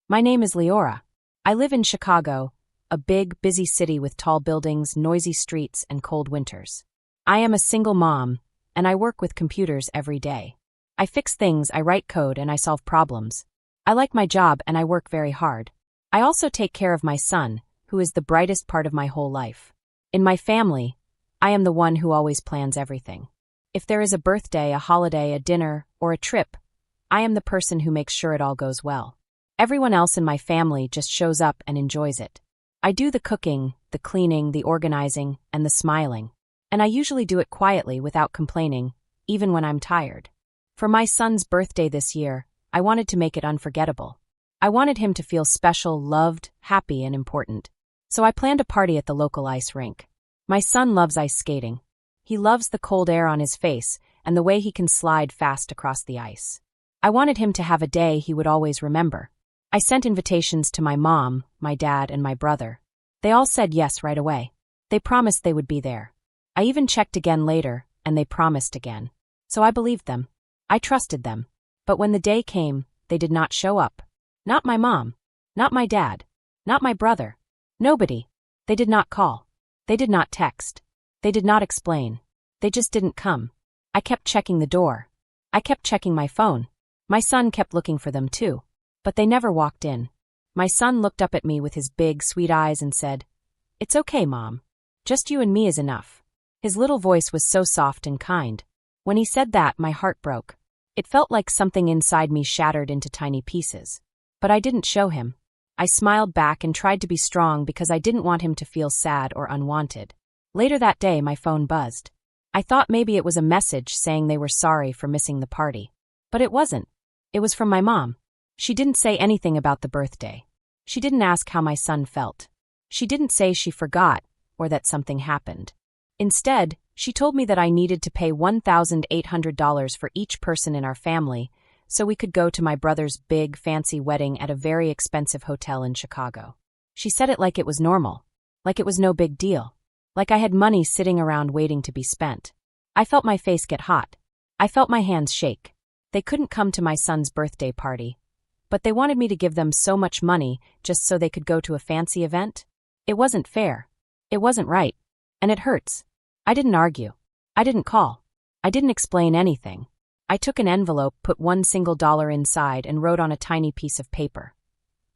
My name is Leora. I live in Chicago, a big, busy city with tall buildings, noisy streets, and cold winters. I am a single mom, and I work with computers every day. I fix things, I write code, and I solve problems. I like my job and I work very hard. I also take care of my son, who is the brightest part of my whole life. In my family, I am the one who always plans everything. If there is a birthday, a holiday, a dinner, or a trip, I am the person who makes sure it all goes well. Everyone else in my family just shows up and enjoys it. I do the cooking, the cleaning, the organizing, and the smiling. And I usually do it quietly without complaining, even when I'm tired. For my son's birthday this year, I wanted to make it unforgettable. I wanted him to feel special, loved, happy, and important. So I planned a party at the local ice rink. My son loves ice skating. He loves the cold air on his face and the way he can slide fast across the ice. I wanted him to have a day he would always remember. I sent invitations to my mom, my dad, and my brother. They all said yes right away. They promised they would be there. I even checked again later, and they promised again. So I believed them. I trusted them. But when the day came, they did not show up. Not my mom. Not my dad. Not my brother. Nobody. They did not call. They did not text. They did not explain. They just didn't come. I kept checking the door. I kept checking my phone. My son kept looking for them too. But they never walked in. My son looked up at me with his big, sweet eyes and said, "It's okay, Mom. Just you and me is enough." His little voice was so soft and kind. When he said that, my heart broke. It felt like something inside me shattered into tiny pieces. But I didn't show him. I smiled back and tried to be strong because I didn't want him to feel sad or unwanted. Later that day, my phone buzzed. I thought maybe it was a message saying they were sorry for missing the party. But it wasn't. It was from my mom. She didn't say anything about the birthday. She didn't ask how my son felt. She didn't say she forgot or that something happened. Instead, she told me that I needed to pay $1,800 for each person in our family so we could go to my brother's big, fancy wedding at a very expensive hotel in Chicago. She said it like it was normal, like it was no big deal, like I had money sitting around waiting to be spent. I felt my face get hot. I felt my hands shake. They couldn't come to my son's birthday party, but they wanted me to give them so much money just so they could go to a fancy event? It wasn't fair. It wasn't right. And it hurts. I didn't argue. I didn't call. I didn't explain anything. I took an envelope, put $1 inside, and wrote on a tiny piece of paper,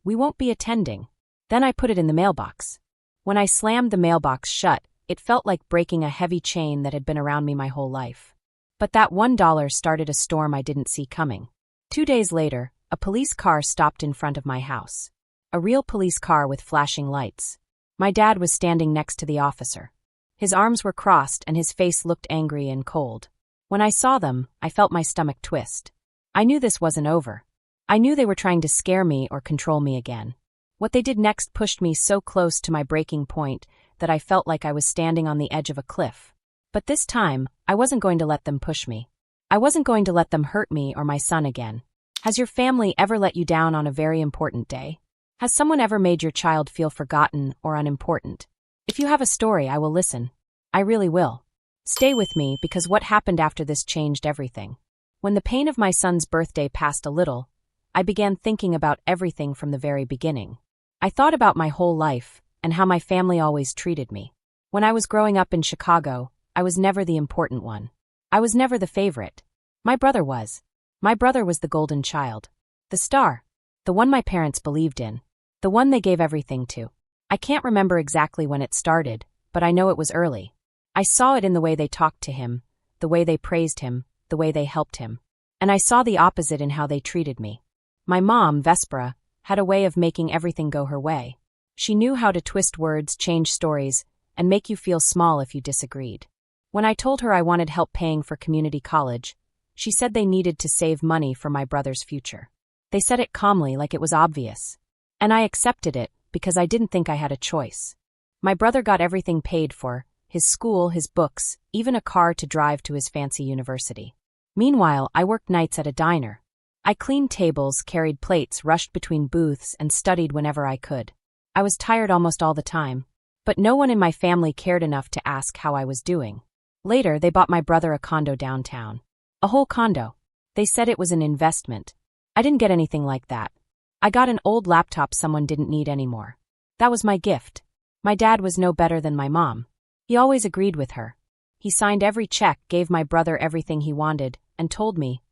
"We won't be attending." Then I put it in the mailbox. When I slammed the mailbox shut, it felt like breaking a heavy chain that had been around me my whole life. But that $1 started a storm I didn't see coming. 2 days later, a police car stopped in front of my house. A real police car with flashing lights. My dad was standing next to the officer. His arms were crossed and his face looked angry and cold. When I saw them, I felt my stomach twist. I knew this wasn't over. I knew they were trying to scare me or control me again. What they did next pushed me so close to my breaking point that I felt like I was standing on the edge of a cliff. But this time, I wasn't going to let them push me. I wasn't going to let them hurt me or my son again. Has your family ever let you down on a very important day? Has someone ever made your child feel forgotten or unimportant? If you have a story, I will listen. I really will. Stay with me because what happened after this changed everything. When the pain of my son's birthday passed a little, I began thinking about everything from the very beginning. I thought about my whole life and how my family always treated me. When I was growing up in Chicago, I was never the important one. I was never the favorite. My brother was. My brother was the golden child. The star. The one my parents believed in. The one they gave everything to. I can't remember exactly when it started, but I know it was early. I saw it in the way they talked to him, the way they praised him, the way they helped him. And I saw the opposite in how they treated me. My mom, Vespera, had a way of making everything go her way. She knew how to twist words, change stories, and make you feel small if you disagreed. When I told her I wanted help paying for community college, she said they needed to save money for my brother's future. They said it calmly, like it was obvious. And I accepted it because I didn't think I had a choice. My brother got everything paid for, his school, his books, even a car to drive to his fancy university. Meanwhile, I worked nights at a diner. I cleaned tables, carried plates, rushed between booths, and studied whenever I could. I was tired almost all the time, but no one in my family cared enough to ask how I was doing. Later, they bought my brother a condo downtown. A whole condo. They said it was an investment. I didn't get anything like that. I got an old laptop someone didn't need anymore. That was my gift. My dad was no better than my mom. He always agreed with her. He signed every check, gave my brother everything he wanted, and told me,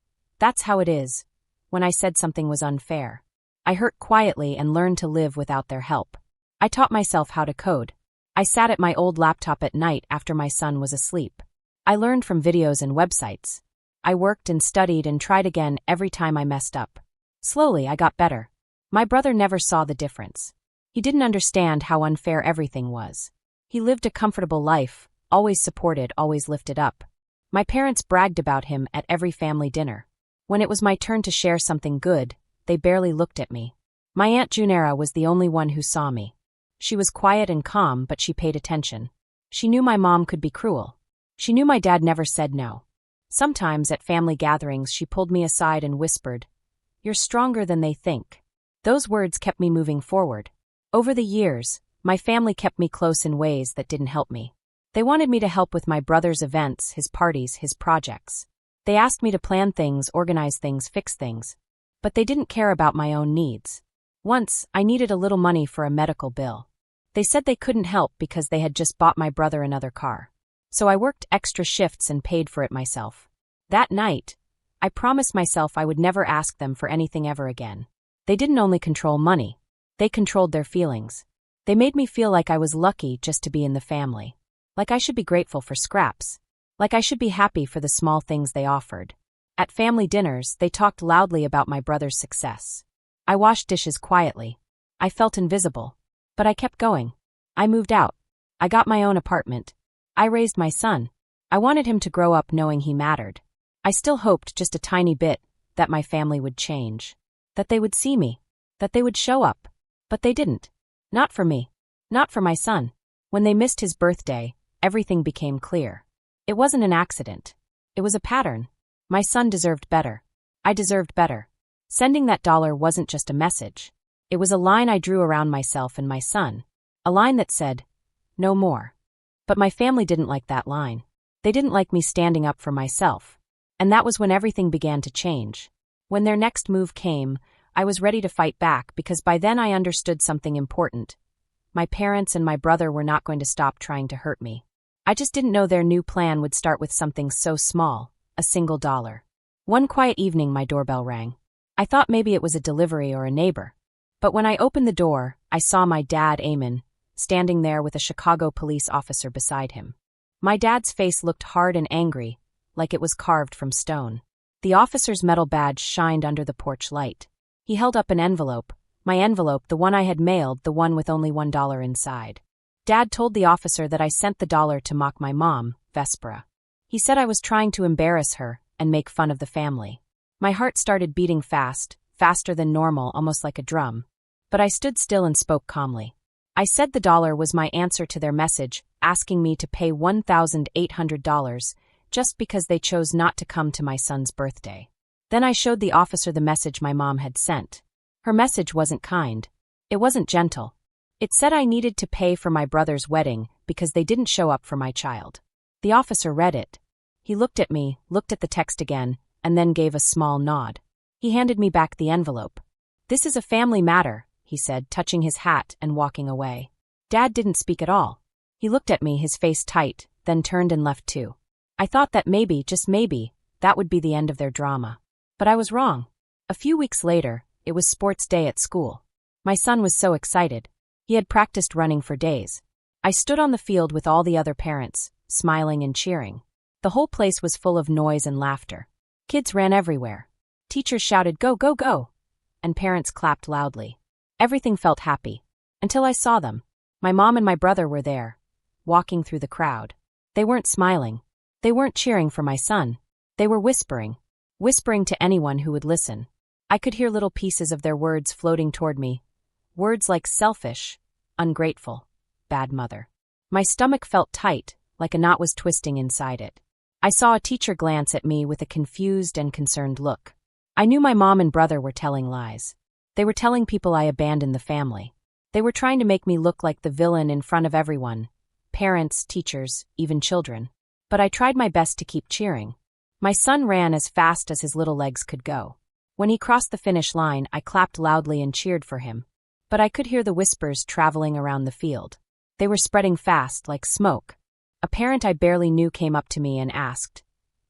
"That's how it is," when I said something was unfair. I hurt quietly and learned to live without their help. I taught myself how to code. I sat at my old laptop at night after my son was asleep. I learned from videos and websites. I worked and studied and tried again every time I messed up. Slowly, I got better. My brother never saw the difference. He didn't understand how unfair everything was. He lived a comfortable life, always supported, always lifted up. My parents bragged about him at every family dinner. When it was my turn to share something good, they barely looked at me. My Aunt Junera was the only one who saw me. She was quiet and calm, but she paid attention. She knew my mom could be cruel. She knew my dad never said no. Sometimes at family gatherings she pulled me aside and whispered, "You're stronger than they think." Those words kept me moving forward. Over the years, my family kept me close in ways that didn't help me. They wanted me to help with my brother's events, his parties, his projects. They asked me to plan things, organize things, fix things. But they didn't care about my own needs. Once, I needed a little money for a medical bill. They said they couldn't help because they had just bought my brother another car. So I worked extra shifts and paid for it myself. That night, I promised myself I would never ask them for anything ever again. They didn't only control money. They controlled their feelings. They made me feel like I was lucky just to be in the family. Like I should be grateful for scraps. Like I should be happy for the small things they offered. At family dinners, they talked loudly about my brother's success. I washed dishes quietly. I felt invisible. But I kept going. I moved out. I got my own apartment. I raised my son. I wanted him to grow up knowing he mattered. I still hoped just a tiny bit that my family would change. That they would see me. That they would show up. But they didn't. Not for me. Not for my son. When they missed his birthday, everything became clear. It wasn't an accident. It was a pattern. My son deserved better. I deserved better. Sending that dollar wasn't just a message. It was a line I drew around myself and my son. A line that said, "No more." But my family didn't like that line. They didn't like me standing up for myself. And that was when everything began to change. When their next move came, I was ready to fight back because by then I understood something important. My parents and my brother were not going to stop trying to hurt me. I just didn't know their new plan would start with something so small, a single dollar. One quiet evening my doorbell rang. I thought maybe it was a delivery or a neighbor. But when I opened the door, I saw my dad, Eamon, standing there with a Chicago police officer beside him. My dad's face looked hard and angry, like it was carved from stone. The officer's metal badge shined under the porch light. He held up an envelope, my envelope, the one I had mailed, the one with only $1 inside. Dad told the officer that I sent the dollar to mock my mom, Vespera. He said I was trying to embarrass her and make fun of the family. My heart started beating fast, faster than normal, almost like a drum. But I stood still and spoke calmly. I said the dollar was my answer to their message, asking me to pay $1,800 just because they chose not to come to my son's birthday. Then I showed the officer the message my mom had sent. Her message wasn't kind. It wasn't gentle. It said I needed to pay for my brother's wedding because they didn't show up for my child. The officer read it. He looked at me, looked at the text again, and then gave a small nod. He handed me back the envelope. "This is a family matter," he said, touching his hat and walking away. Dad didn't speak at all. He looked at me, his face tight, then turned and left too. I thought that maybe, just maybe, that would be the end of their drama. But I was wrong. A few weeks later, it was sports day at school. My son was so excited. He had practiced running for days. I stood on the field with all the other parents, smiling and cheering. The whole place was full of noise and laughter. Kids ran everywhere. Teachers shouted, "Go, go, go!" And parents clapped loudly. Everything felt happy. Until I saw them. My mom and my brother were there, walking through the crowd. They weren't smiling. They weren't cheering for my son. They were whispering to anyone who would listen. I could hear little pieces of their words floating toward me. Words like selfish, ungrateful, bad mother. My stomach felt tight, like a knot was twisting inside it. I saw a teacher glance at me with a confused and concerned look. I knew my mom and brother were telling lies. They were telling people I abandoned the family. They were trying to make me look like the villain in front of everyone. Parents, teachers, even children. But I tried my best to keep cheering. My son ran as fast as his little legs could go. When he crossed the finish line, I clapped loudly and cheered for him. But I could hear the whispers traveling around the field. They were spreading fast, like smoke. A parent I barely knew came up to me and asked,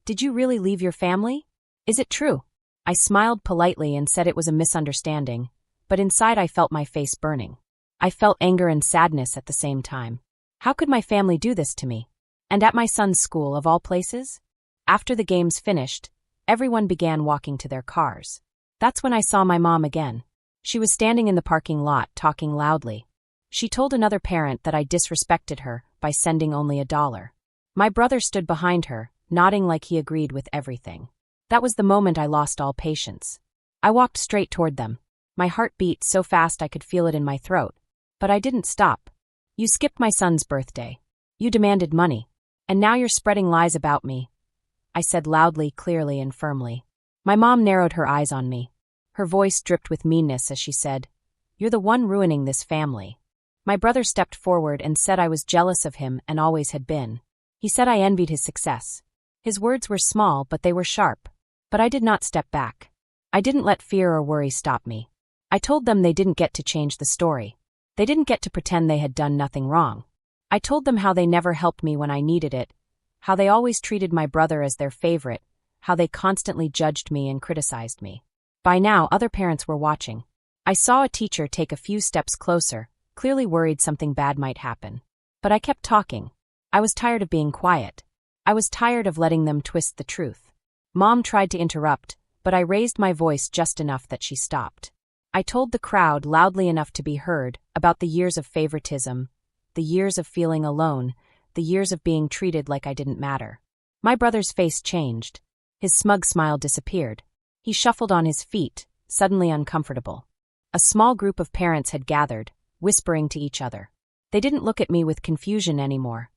"Did you really leave your family? Is it true?" I smiled politely and said it was a misunderstanding, but inside I felt my face burning. I felt anger and sadness at the same time. How could my family do this to me? And at my son's school, of all places? After the games finished, everyone began walking to their cars. That's when I saw my mom again. She was standing in the parking lot, talking loudly. She told another parent that I disrespected her by sending only $1. My brother stood behind her, nodding like he agreed with everything. That was the moment I lost all patience. I walked straight toward them. My heart beat so fast I could feel it in my throat. But I didn't stop. "You skipped my son's birthday. You demanded money. And now you're spreading lies about me," I said loudly, clearly, and firmly. My mom narrowed her eyes on me. Her voice dripped with meanness as she said, "You're the one ruining this family." My brother stepped forward and said I was jealous of him and always had been. He said I envied his success. His words were small, but they were sharp. But I did not step back. I didn't let fear or worry stop me. I told them they didn't get to change the story. They didn't get to pretend they had done nothing wrong. I told them how they never helped me when I needed it, how they always treated my brother as their favorite, how they constantly judged me and criticized me. By now, other parents were watching. I saw a teacher take a few steps closer, clearly worried something bad might happen. But I kept talking. I was tired of being quiet. I was tired of letting them twist the truth. Mom tried to interrupt, but I raised my voice just enough that she stopped. I told the crowd loudly enough to be heard about the years of favoritism, the years of feeling alone, the years of being treated like I didn't matter. My brother's face changed. His smug smile disappeared. He shuffled on his feet, suddenly uncomfortable. A small group of parents had gathered, whispering to each other. They didn't look at me with confusion anymore.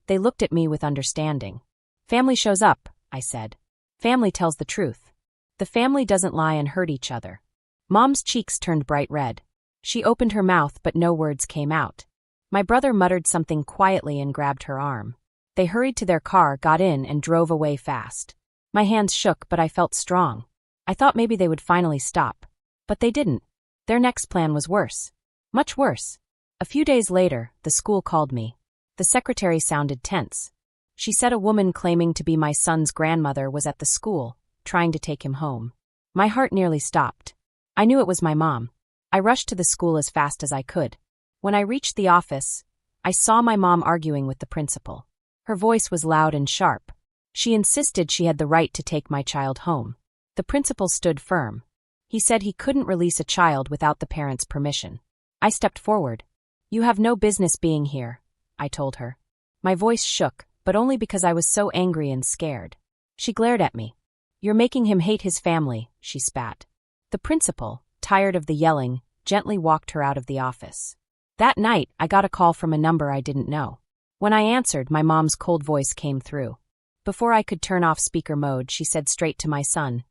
They looked at me with understanding. "Family shows up," I said. "Family tells the truth. The family doesn't lie and hurt each other." Mom's cheeks turned bright red. She opened her mouth, but no words came out. My brother muttered something quietly and grabbed her arm. They hurried to their car, got in, and drove away fast. My hands shook, but I felt strong. I thought maybe they would finally stop. But they didn't. Their next plan was worse. Much worse. A few days later, the school called me. The secretary sounded tense. She said a woman claiming to be my son's grandmother was at the school, trying to take him home. My heart nearly stopped. I knew it was my mom. I rushed to the school as fast as I could. When I reached the office, I saw my mom arguing with the principal. Her voice was loud and sharp. She insisted she had the right to take my child home. The principal stood firm. He said he couldn't release a child without the parent's permission. I stepped forward. "You have no business being here," I told her. My voice shook, but only because I was so angry and scared. She glared at me. "You're making him hate his family," she spat. The principal, tired of the yelling, gently walked her out of the office. That night, I got a call from a number I didn't know. When I answered, my mom's cold voice came through. Before I could turn off speaker mode, she said straight to my son,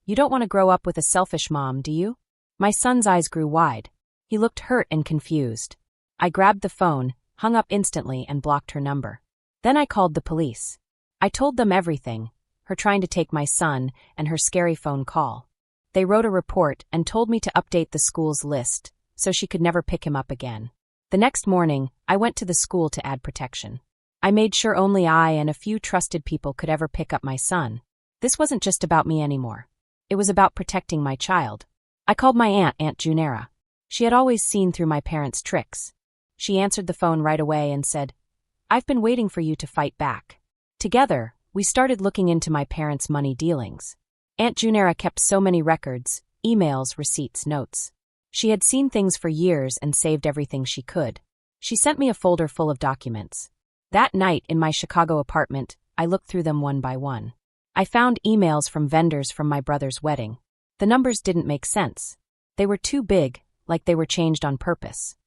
"You don't want to grow up with a selfish mom, do you?" My son's eyes grew wide. He looked hurt and confused. I grabbed the phone, hung up instantly, and blocked her number. Then I called the police. I told them everything, her trying to take my son and her scary phone call. They wrote a report and told me to update the school's list, so she could never pick him up again. The next morning, I went to the school to add protection. I made sure only I and a few trusted people could ever pick up my son. This wasn't just about me anymore. It was about protecting my child. I called my Aunt Junera. She had always seen through my parents' tricks. She answered the phone right away and said, "I've been waiting for you to fight back." Together, we started looking into my parents' money dealings. Aunt Junera kept so many records, emails, receipts, notes. She had seen things for years and saved everything she could. She sent me a folder full of documents. That night in my Chicago apartment, I looked through them one by one. I found emails from vendors from my brother's wedding. The numbers didn't make sense. They were too big, like they were changed on purpose.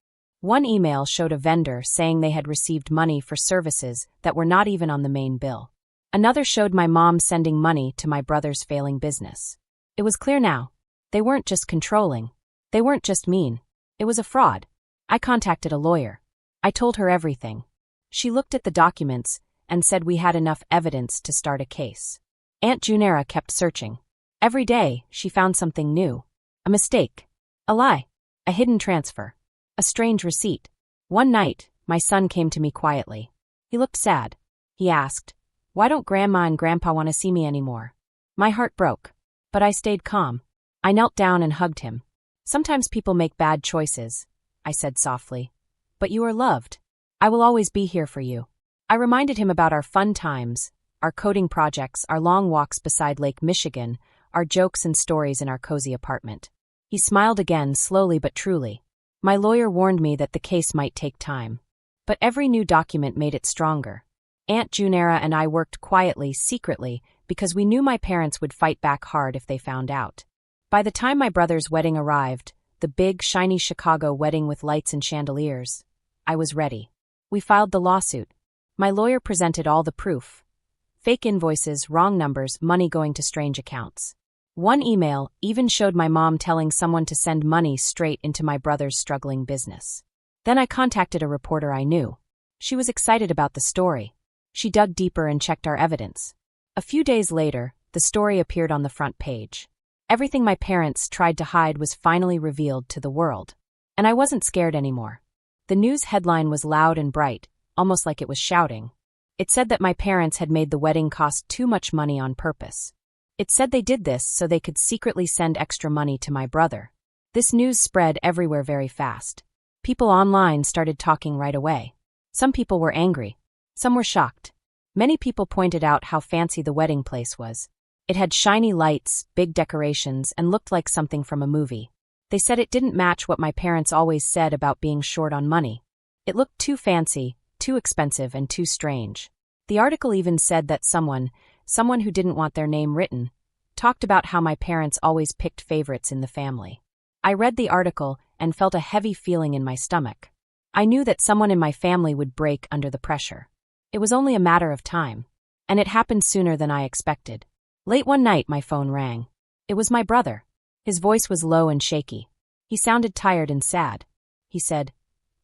One email showed a vendor saying they had received money for services that were not even on the main bill. Another showed my mom sending money to my brother's failing business. It was clear now. They weren't just controlling. They weren't just mean. It was a fraud. I contacted a lawyer. I told her everything. She looked at the documents and said we had enough evidence to start a case. Aunt Junera kept searching. Every day, she found something new. A mistake. A lie. A hidden transfer. A strange receipt. One night, my son came to me quietly. He looked sad. He asked, "Why don't Grandma and Grandpa want to see me anymore?" My heart broke. But I stayed calm. I knelt down and hugged him. "Sometimes people make bad choices," I said softly. "But you are loved. I will always be here for you." I reminded him about our fun times, our coding projects, our long walks beside Lake Michigan, our jokes and stories in our cozy apartment. He smiled again, slowly but truly. My lawyer warned me that the case might take time. But every new document made it stronger. Aunt Junera and I worked quietly, secretly, because we knew my parents would fight back hard if they found out. By the time my brother's wedding arrived, the big, shiny Chicago wedding with lights and chandeliers, I was ready. We filed the lawsuit. My lawyer presented all the proof. Fake invoices, wrong numbers, money going to strange accounts. One email even showed my mom telling someone to send money straight into my brother's struggling business. Then I contacted a reporter I knew. She was excited about the story. She dug deeper and checked our evidence. A few days later, the story appeared on the front page. Everything my parents tried to hide was finally revealed to the world. And I wasn't scared anymore. The news headline was loud and bright, almost like it was shouting. It said that my parents had made the wedding cost too much money on purpose. It said they did this so they could secretly send extra money to my brother. This news spread everywhere very fast. People online started talking right away. Some people were angry. Some were shocked. Many people pointed out how fancy the wedding place was. It had shiny lights, big decorations, and looked like something from a movie. They said it didn't match what my parents always said about being short on money. It looked too fancy, too expensive, and too strange. The article even said that someone who didn't want their name written, talked about how my parents always picked favorites in the family. I read the article and felt a heavy feeling in my stomach. I knew that someone in my family would break under the pressure. It was only a matter of time. And it happened sooner than I expected. Late one night, my phone rang. It was my brother. His voice was low and shaky. He sounded tired and sad. He said,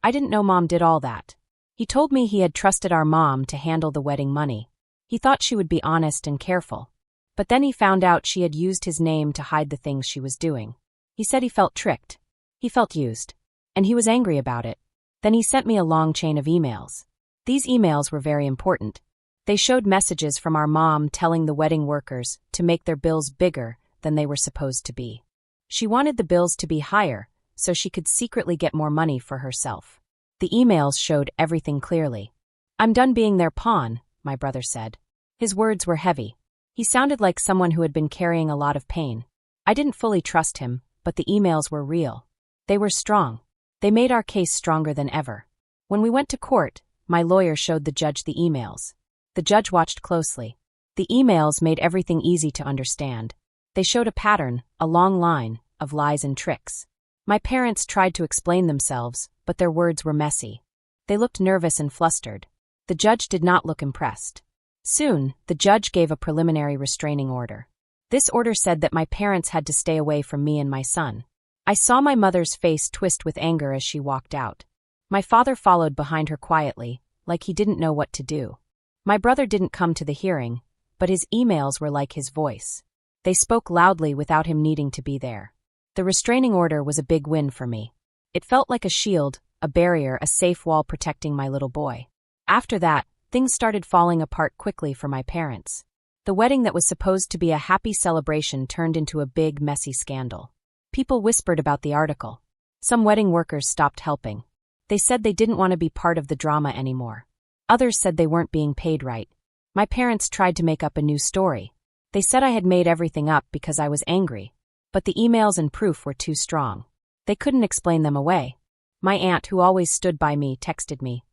"I didn't know Mom did all that." He told me he had trusted our mom to handle the wedding money. He thought she would be honest and careful. But then he found out she had used his name to hide the things she was doing. He said he felt tricked. He felt used. And he was angry about it. Then he sent me a long chain of emails. These emails were very important. They showed messages from our mom telling the wedding workers to make their bills bigger than they were supposed to be. She wanted the bills to be higher so she could secretly get more money for herself. The emails showed everything clearly. "I'm done being their pawn," my brother said. His words were heavy. He sounded like someone who had been carrying a lot of pain. I didn't fully trust him, but the emails were real. They were strong. They made our case stronger than ever. When we went to court, my lawyer showed the judge the emails. The judge watched closely. The emails made everything easy to understand. They showed a pattern, a long line, of lies and tricks. My parents tried to explain themselves, but their words were messy. They looked nervous and flustered. The judge did not look impressed. Soon, the judge gave a preliminary restraining order. This order said that my parents had to stay away from me and my son. I saw my mother's face twist with anger as she walked out. My father followed behind her quietly, like he didn't know what to do. My brother didn't come to the hearing, but his emails were like his voice. They spoke loudly without him needing to be there. The restraining order was a big win for me. It felt like a shield, a barrier, a safe wall protecting my little boy. After that, things started falling apart quickly for my parents. The wedding that was supposed to be a happy celebration turned into a big, messy scandal. People whispered about the article. Some wedding workers stopped helping. They said they didn't want to be part of the drama anymore. Others said they weren't being paid right. My parents tried to make up a new story. They said I had made everything up because I was angry. But the emails and proof were too strong. They couldn't explain them away. My aunt, who always stood by me, texted me,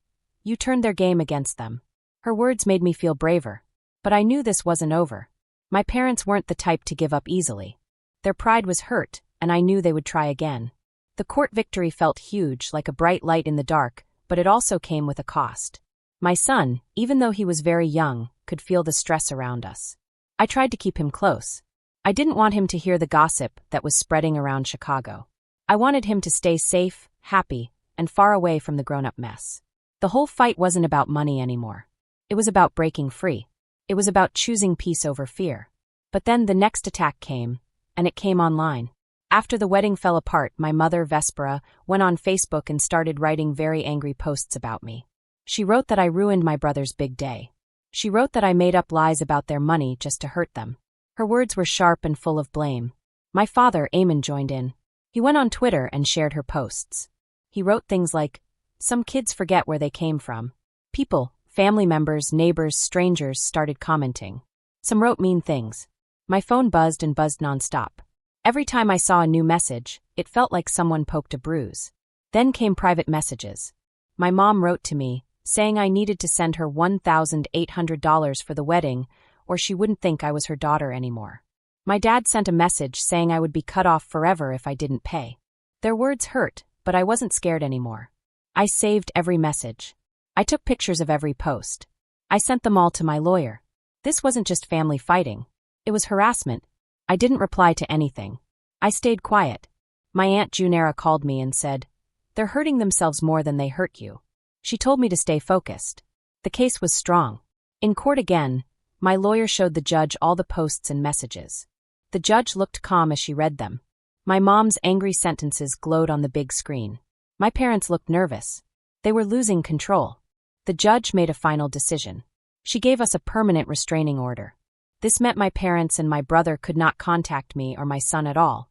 "You turned their game against them." Her words made me feel braver. But I knew this wasn't over. My parents weren't the type to give up easily. Their pride was hurt, and I knew they would try again. The court victory felt huge, like a bright light in the dark, but it also came with a cost. My son, even though he was very young, could feel the stress around us. I tried to keep him close. I didn't want him to hear the gossip that was spreading around Chicago. I wanted him to stay safe, happy, and far away from the grown-up mess. The whole fight wasn't about money anymore. It was about breaking free. It was about choosing peace over fear. But then the next attack came, and it came online. After the wedding fell apart, my mother, Vespera, went on Facebook and started writing very angry posts about me. She wrote that I ruined my brother's big day. She wrote that I made up lies about their money just to hurt them. Her words were sharp and full of blame. My father, Eamon, joined in. He went on Twitter and shared her posts. He wrote things like, "Some kids forget where they came from." People, family members, neighbors, strangers started commenting. Some wrote mean things. My phone buzzed and buzzed nonstop. Every time I saw a new message, it felt like someone poked a bruise. Then came private messages. My mom wrote to me, saying I needed to send her $1,800 for the wedding, or she wouldn't think I was her daughter anymore. My dad sent a message saying I would be cut off forever if I didn't pay. Their words hurt, but I wasn't scared anymore. I saved every message. I took pictures of every post. I sent them all to my lawyer. This wasn't just family fighting. It was harassment. I didn't reply to anything. I stayed quiet. My Aunt Junera called me and said, "They're hurting themselves more than they hurt you." She told me to stay focused. The case was strong. In court again, my lawyer showed the judge all the posts and messages. The judge looked calm as she read them. My mom's angry sentences glowed on the big screen. My parents looked nervous. They were losing control. The judge made a final decision. She gave us a permanent restraining order. This meant my parents and my brother could not contact me or my son at all.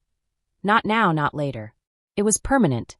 Not now, not later. It was permanent.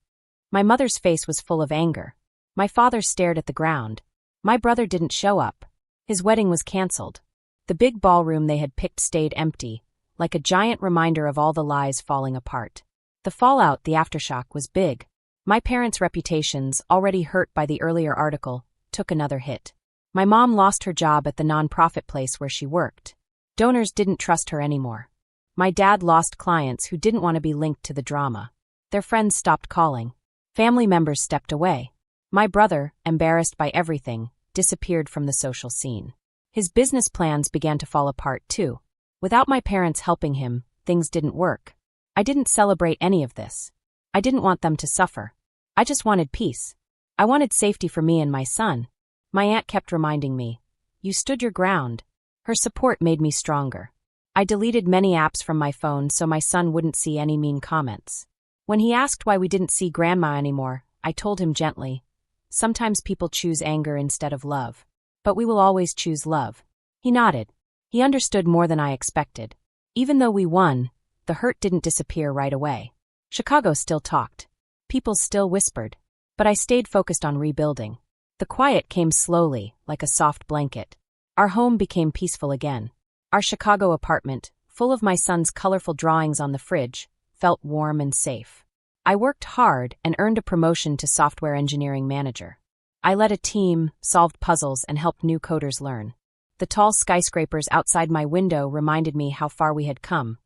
My mother's face was full of anger. My father stared at the ground. My brother didn't show up. His wedding was canceled. The big ballroom they had picked stayed empty, like a giant reminder of all the lies falling apart. The fallout, the aftershock, was big. My parents' reputations, already hurt by the earlier article, took another hit. My mom lost her job at the nonprofit place where she worked. Donors didn't trust her anymore. My dad lost clients who didn't want to be linked to the drama. Their friends stopped calling. Family members stepped away. My brother, embarrassed by everything, disappeared from the social scene. His business plans began to fall apart too. Without my parents helping him, things didn't work. I didn't celebrate any of this. I didn't want them to suffer. I just wanted peace. I wanted safety for me and my son. My aunt kept reminding me, "You stood your ground." Her support made me stronger. I deleted many apps from my phone so my son wouldn't see any mean comments. When he asked why we didn't see Grandma anymore, I told him gently, "Sometimes people choose anger instead of love. But we will always choose love." He nodded. He understood more than I expected. Even though we won, the hurt didn't disappear right away. Chicago still talked. People still whispered. But I stayed focused on rebuilding. The quiet came slowly, like a soft blanket. Our home became peaceful again. Our Chicago apartment, full of my son's colorful drawings on the fridge, felt warm and safe. I worked hard and earned a promotion to software engineering manager. I led a team, solved puzzles, and helped new coders learn. The tall skyscrapers outside my window reminded me how far we had come,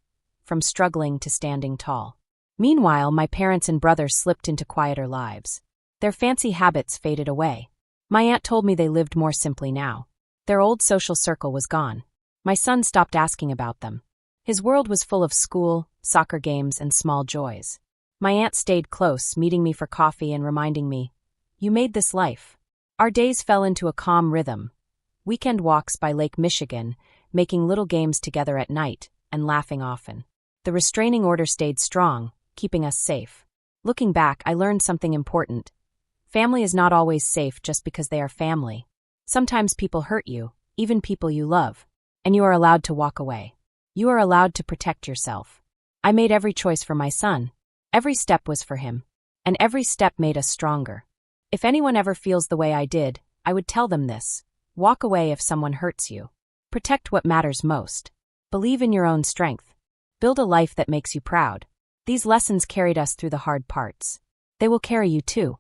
from struggling to standing tall. Meanwhile, my parents and brother slipped into quieter lives. Their fancy habits faded away. My aunt told me they lived more simply now. Their old social circle was gone. My son stopped asking about them. His world was full of school, soccer games, and small joys. My aunt stayed close, meeting me for coffee and reminding me, "You made this life." Our days fell into a calm rhythm. Weekend walks by Lake Michigan, making little games together at night, and laughing often. The restraining order stayed strong, keeping us safe. Looking back, I learned something important. Family is not always safe just because they are family. Sometimes people hurt you, even people you love, and you are allowed to walk away. You are allowed to protect yourself. I made every choice for my son. Every step was for him. And every step made us stronger. If anyone ever feels the way I did, I would tell them this. Walk away if someone hurts you. Protect what matters most. Believe in your own strength. Build a life that makes you proud. These lessons carried us through the hard parts. They will carry you too.